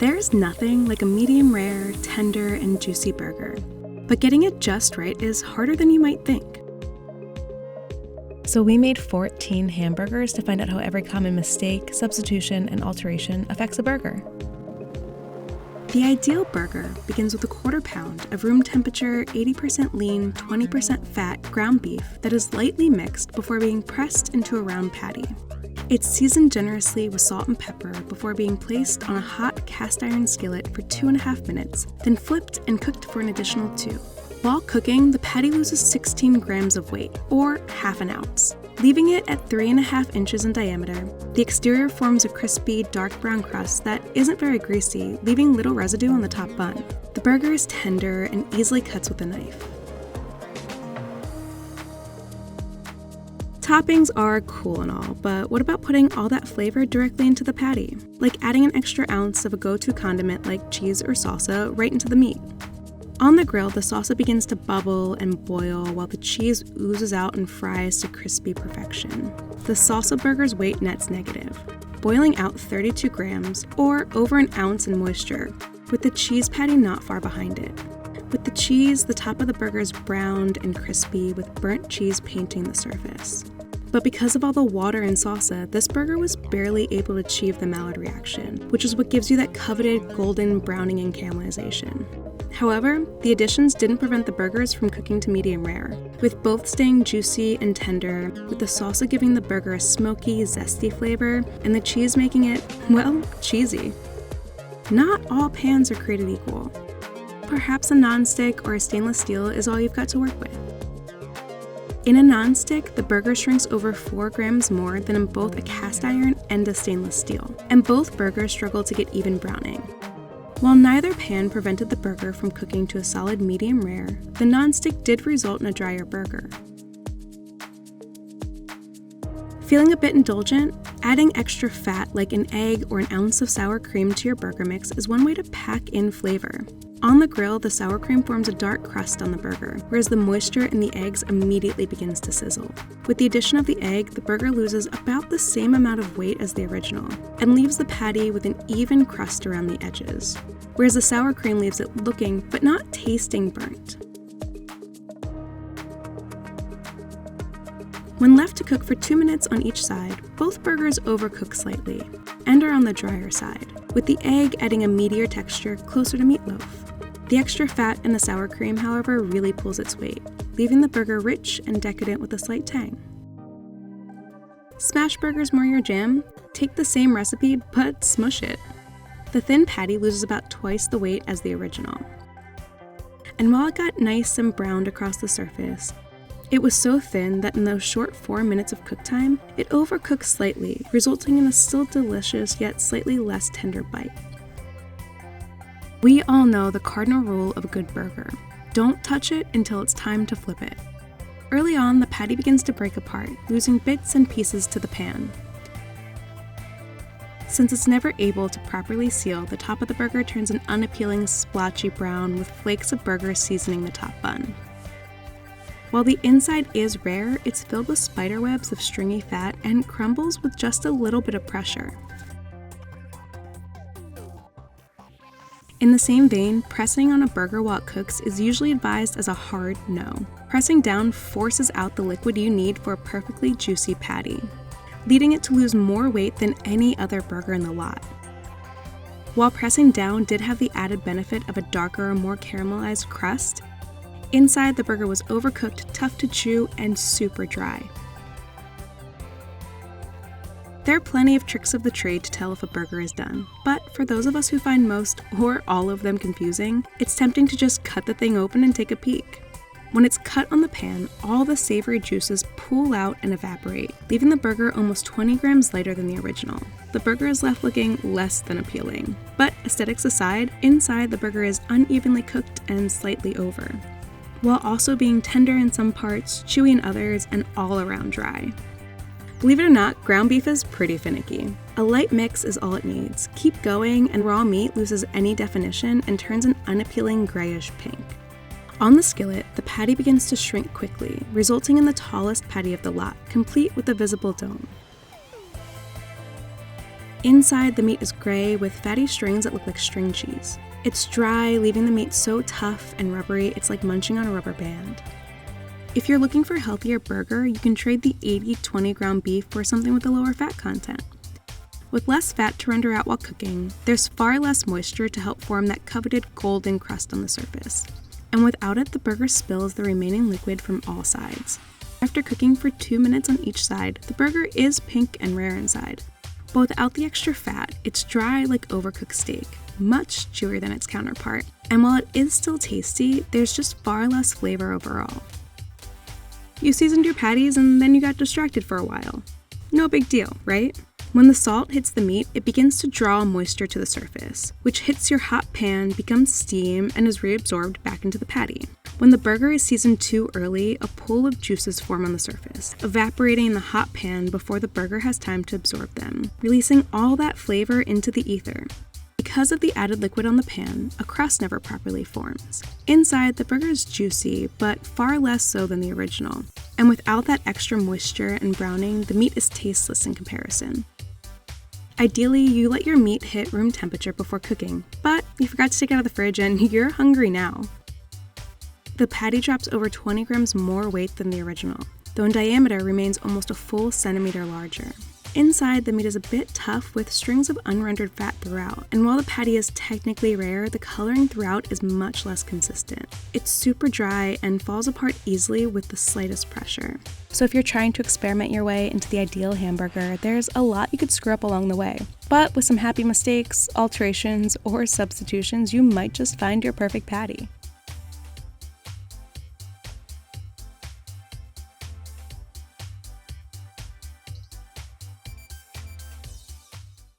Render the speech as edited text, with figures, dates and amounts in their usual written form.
There's nothing like a medium rare, tender, and juicy burger. But getting it just right is harder than you might think. So we made 14 hamburgers to find out how every common mistake, substitution, and alteration affects a burger. The ideal burger begins with a quarter pound of room temperature, 80% lean, 20% fat ground beef that is lightly mixed before being pressed into a round patty. It's seasoned generously with salt and pepper before being placed on a hot cast iron skillet for 2.5 minutes, then flipped and cooked for an additional 2. While cooking, the patty loses 16 grams of weight, or half an ounce. Leaving it at 3.5 inches in diameter, the exterior forms a crispy, dark brown crust that isn't very greasy, leaving little residue on the top bun. The burger is tender and easily cuts with a knife. Toppings are cool and all, but what about putting all that flavor directly into the patty? Like adding an extra ounce of a go-to condiment like cheese or salsa right into the meat. On the grill, the salsa begins to bubble and boil while the cheese oozes out and fries to crispy perfection. The salsa burger's weight nets negative, boiling out 32 grams, or over an ounce in moisture, with the cheese patty not far behind it. With the cheese, the top of the burger is browned and crispy with burnt cheese painting the surface. But because of all the water and salsa, this burger was barely able to achieve the Maillard reaction, which is what gives you that coveted golden browning and caramelization. However, the additions didn't prevent the burgers from cooking to medium rare, with both staying juicy and tender, with the salsa giving the burger a smoky, zesty flavor, and the cheese making it, well, cheesy. Not all pans are created equal. Perhaps a nonstick or a stainless steel is all you've got to work with. In a nonstick, the burger shrinks over 4 grams more than in both a cast iron and a stainless steel, and both burgers struggle to get even browning. While neither pan prevented the burger from cooking to a solid medium rare, the nonstick did result in a drier burger. Feeling a bit indulgent? Adding extra fat like an egg or an ounce of sour cream to your burger mix is one way to pack in flavor. On the grill, the sour cream forms a dark crust on the burger, whereas the moisture in the eggs immediately begins to sizzle. With the addition of the egg, the burger loses about the same amount of weight as the original, and leaves the patty with an even crust around the edges, whereas the sour cream leaves it looking, but not tasting burnt. When left to cook for 2 minutes on each side, both burgers overcook slightly, and are on the drier side, with the egg adding a meatier texture closer to meatloaf. The extra fat in the sour cream, however, really pulls its weight, leaving the burger rich and decadent with a slight tang. Smash burgers more your jam? Take the same recipe, but smush it. The thin patty loses about twice the weight as the original. And while it got nice and browned across the surface, it was so thin that in those short 4 minutes of cook time, it overcooked slightly, resulting in a still delicious yet slightly less tender bite. We all know the cardinal rule of a good burger. Don't touch it until it's time to flip it. Early on, the patty begins to break apart, losing bits and pieces to the pan. Since it's never able to properly seal, the top of the burger turns an unappealing, splotchy brown with flakes of burger seasoning the top bun. While the inside is rare, it's filled with spider webs of stringy fat and crumbles with just a little bit of pressure. In the same vein, pressing on a burger while it cooks is usually advised as a hard no. Pressing down forces out the liquid you need for a perfectly juicy patty, leading it to lose more weight than any other burger in the lot. While pressing down did have the added benefit of a darker, more caramelized crust, inside the burger was overcooked, tough to chew, and super dry. There are plenty of tricks of the trade to tell if a burger is done, but for those of us who find most or all of them confusing, it's tempting to just cut the thing open and take a peek. When it's cut on the pan, all the savory juices pool out and evaporate, leaving the burger almost 20 grams lighter than the original. The burger is left looking less than appealing. But aesthetics aside, inside the burger is unevenly cooked and slightly over, while also being tender in some parts, chewy in others, and all around dry. Believe it or not, ground beef is pretty finicky. A light mix is all it needs. Keep going, and raw meat loses any definition and turns an unappealing grayish pink. On the skillet, the patty begins to shrink quickly, resulting in the tallest patty of the lot, complete with a visible dome. Inside, the meat is gray with fatty strings that look like string cheese. It's dry, leaving the meat so tough and rubbery it's like munching on a rubber band. If you're looking for a healthier burger, you can trade the 80-20 ground beef for something with a lower fat content. With less fat to render out while cooking, there's far less moisture to help form that coveted golden crust on the surface. And without it, the burger spills the remaining liquid from all sides. After cooking for 2 minutes on each side, the burger is pink and rare inside. But without the extra fat, it's dry like overcooked steak, much chewier than its counterpart. And while it is still tasty, there's just far less flavor overall. You seasoned your patties and then you got distracted for a while. No big deal, right? When the salt hits the meat, it begins to draw moisture to the surface, which hits your hot pan, becomes steam, and is reabsorbed back into the patty. When the burger is seasoned too early, a pool of juices form on the surface, evaporating in the hot pan before the burger has time to absorb them, releasing all that flavor into the ether. Because of the added liquid on the pan, a crust never properly forms. Inside, the burger is juicy, but far less so than the original. And without that extra moisture and browning, the meat is tasteless in comparison. Ideally, you let your meat hit room temperature before cooking, but you forgot to take it out of the fridge and you're hungry now. The patty drops over 20 grams more weight than the original, though in diameter remains almost a full centimeter larger. Inside, the meat is a bit tough with strings of unrendered fat throughout, and while the patty is technically rare, the coloring throughout is much less consistent. It's super dry and falls apart easily with the slightest pressure. So if you're trying to experiment your way into the ideal hamburger, there's a lot you could screw up along the way. But with some happy mistakes, alterations, or substitutions, you might just find your perfect patty.